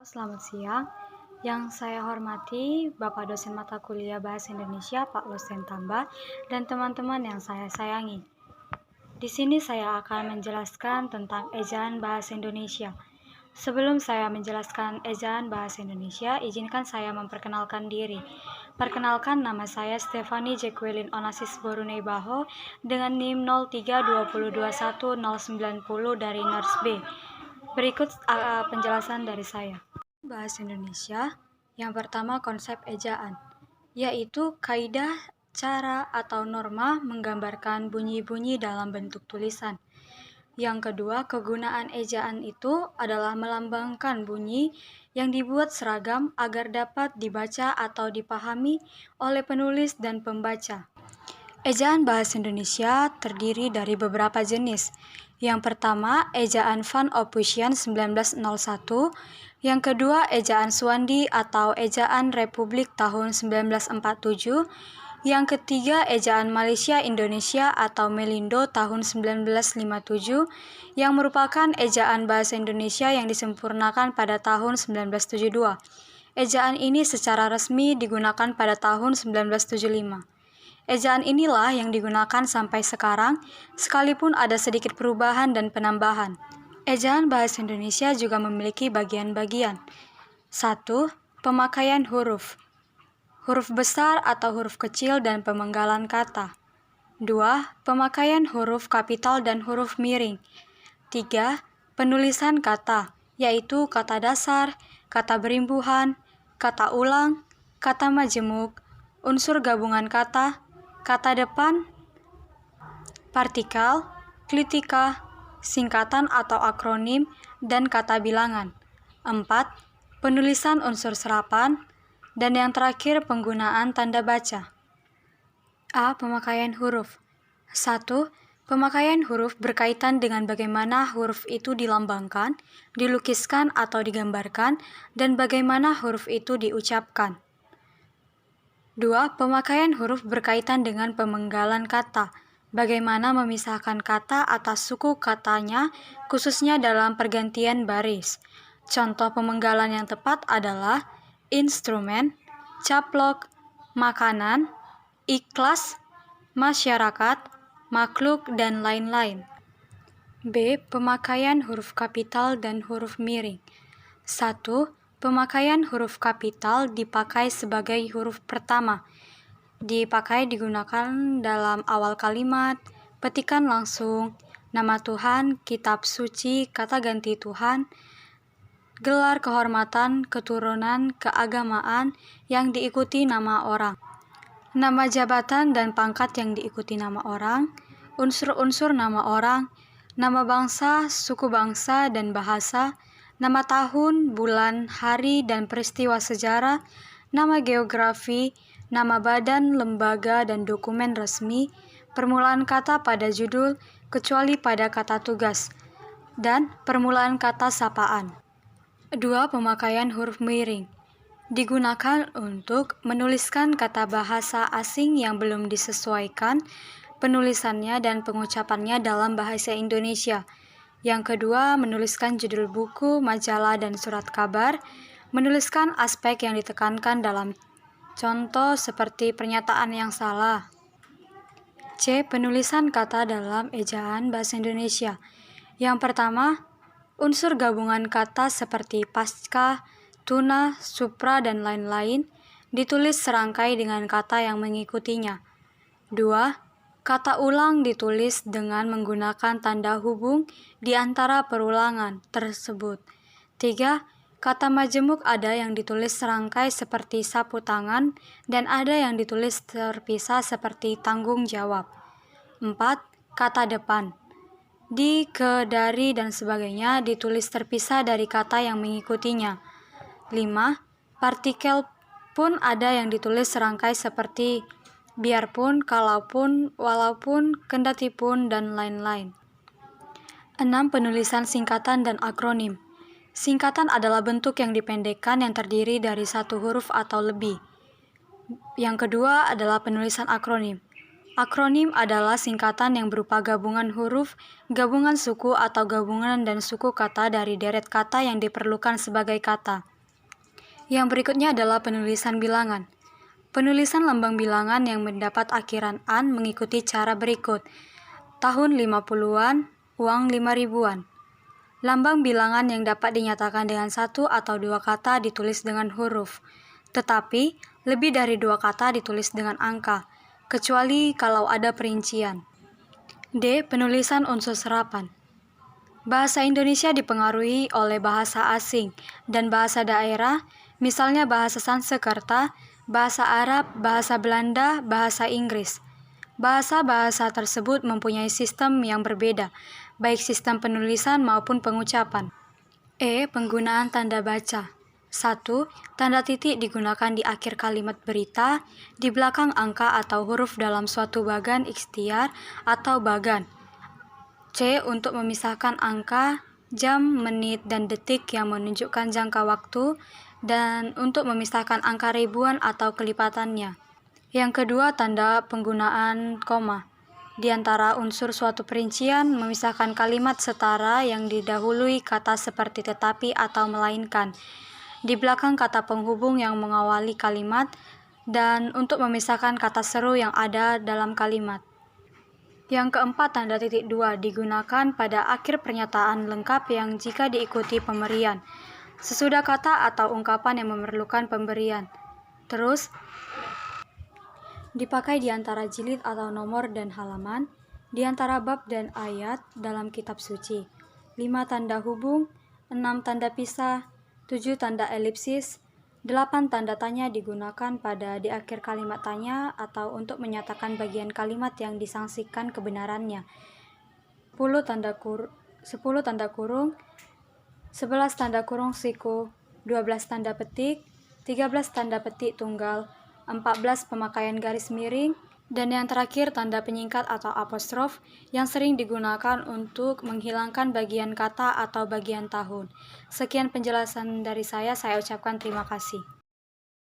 Selamat siang. Yang saya hormati Bapak dosen mata kuliah Bahasa Indonesia, Pak Losen Tamba, dan teman-teman yang saya sayangi. Di sini saya akan menjelaskan tentang ejaan Bahasa Indonesia. Sebelum saya menjelaskan ejaan Bahasa Indonesia, izinkan saya memperkenalkan diri. Perkenalkan, nama saya Stefani Jacqueline Onassis Borunei Baho dengan NIM 0320219090 dari NARS B. Berikut penjelasan dari saya. Bahasa Indonesia, yang pertama konsep ejaan, yaitu kaidah, cara, atau norma menggambarkan bunyi-bunyi dalam bentuk tulisan. Yang kedua, kegunaan ejaan itu adalah melambangkan bunyi yang dibuat seragam agar dapat dibaca atau dipahami oleh penulis dan pembaca. Ejaan Bahasa Indonesia terdiri dari beberapa jenis. Yang pertama, ejaan Van Ophusian 1901. Yang kedua, ejaan Suwandi atau ejaan Republik tahun 1947. Yang ketiga, ejaan Malaysia Indonesia atau Melindo tahun 1957, yang merupakan ejaan Bahasa Indonesia yang disempurnakan pada tahun 1972. Ejaan ini secara resmi digunakan pada tahun 1975. Ejaan inilah yang digunakan sampai sekarang, sekalipun ada sedikit perubahan dan penambahan. Ejaan Bahasa Indonesia juga memiliki bagian-bagian. 1. Pemakaian huruf. Huruf besar atau huruf kecil dan pemenggalan kata. 2. Pemakaian huruf kapital dan huruf miring. 3. Penulisan kata, yaitu kata dasar, kata berimbuhan, kata ulang, kata majemuk, unsur gabungan kata, kata depan, partikel, klitika, singkatan atau akronim, dan kata bilangan. 4. Penulisan unsur serapan, dan yang terakhir penggunaan tanda baca. A. Pemakaian huruf. 1. Pemakaian huruf berkaitan dengan bagaimana huruf itu dilambangkan, dilukiskan atau digambarkan, dan bagaimana huruf itu diucapkan. 2. Pemakaian huruf berkaitan dengan pemenggalan kata, bagaimana memisahkan kata atas suku katanya, khususnya dalam pergantian baris. Contoh pemenggalan yang tepat adalah instrumen, caplok, makanan, ikhlas, masyarakat, makhluk, dan lain-lain. B. Pemakaian huruf kapital dan huruf miring. 1. Pemakaian huruf kapital dipakai sebagai huruf pertama. Digunakan dalam awal kalimat, petikan langsung, nama Tuhan, kitab suci, kata ganti Tuhan, gelar kehormatan, keturunan, keagamaan yang diikuti nama orang, nama jabatan dan pangkat yang diikuti nama orang, unsur-unsur nama orang, nama bangsa, suku bangsa, dan bahasa, nama tahun, bulan, hari, dan peristiwa sejarah, nama geografi, nama badan, lembaga, dan dokumen resmi, permulaan kata pada judul, kecuali pada kata tugas, dan permulaan kata sapaan. 2. Pemakaian huruf miring. Digunakan untuk menuliskan kata bahasa asing yang belum disesuaikan penulisannya dan pengucapannya dalam bahasa Indonesia. Yang kedua, menuliskan judul buku, majalah, dan surat kabar, menuliskan aspek yang ditekankan dalam contoh seperti pernyataan yang salah. C. Penulisan kata dalam ejaan Bahasa Indonesia. Yang pertama, unsur gabungan kata seperti pasca, tuna, supra, dan lain-lain ditulis serangkai dengan kata yang mengikutinya. 2. Kata ulang ditulis dengan menggunakan tanda hubung di antara perulangan tersebut. 3. Kata majemuk ada yang ditulis serangkai seperti sapu tangan dan ada yang ditulis terpisah seperti tanggung jawab. 4. Kata depan. Di, ke, dari, dan sebagainya ditulis terpisah dari kata yang mengikutinya. 5. Partikel pun ada yang ditulis serangkai seperti biarpun, kalaupun, walaupun, kendatipun, dan lain-lain. 6. Penulisan singkatan dan akronim. Singkatan adalah bentuk yang dipendekkan yang terdiri dari satu huruf atau lebih. Yang kedua adalah penulisan akronim. Akronim adalah singkatan yang berupa gabungan huruf, gabungan suku atau gabungan dan suku kata dari deret kata yang diperlukan sebagai kata. Yang berikutnya adalah penulisan bilangan. Penulisan lambang bilangan yang mendapat akhiran an mengikuti cara berikut. Tahun 50-an, uang 5.000-an. Lambang bilangan yang dapat dinyatakan dengan satu atau dua kata ditulis dengan huruf, tetapi lebih dari dua kata ditulis dengan angka, kecuali kalau ada perincian. D. Penulisan unsur serapan. Bahasa Indonesia dipengaruhi oleh bahasa asing dan bahasa daerah, misalnya bahasa Sanskerta, bahasa Arab, bahasa Belanda, bahasa Inggris. Bahasa-bahasa tersebut mempunyai sistem yang berbeda, baik sistem penulisan maupun pengucapan. E. Penggunaan tanda baca. 1. Tanda titik digunakan di akhir kalimat berita, di belakang angka atau huruf dalam suatu bagan ikhtiar atau bagan. C. Untuk memisahkan angka, jam, menit, dan detik yang menunjukkan jangka waktu, dan untuk memisahkan angka ribuan atau kelipatannya. Yang kedua, tanda penggunaan koma. Di antara unsur suatu perincian, memisahkan kalimat setara yang didahului kata seperti tetapi atau melainkan, di belakang kata penghubung yang mengawali kalimat, dan untuk memisahkan kata seru yang ada dalam kalimat. Yang keempat, tanda titik dua digunakan pada akhir pernyataan lengkap yang jika diikuti pemberian, sesudah kata atau ungkapan yang memerlukan pemberian. Terus, dipakai di antara jilid atau nomor dan halaman, di antara bab dan ayat dalam kitab suci. 5 tanda hubung, 6 tanda pisah, 7 tanda elipsis, 8 tanda tanya digunakan pada di akhir kalimat tanya atau untuk menyatakan bagian kalimat yang disangsikan kebenarannya. 10 tanda kurung, 11 tanda kurung siku, 12 tanda petik, 13 tanda petik tunggal, 14 pemakaian garis miring, dan yang terakhir tanda penyingkat atau apostrof yang sering digunakan untuk menghilangkan bagian kata atau bagian tahun. Sekian penjelasan dari saya ucapkan terima kasih.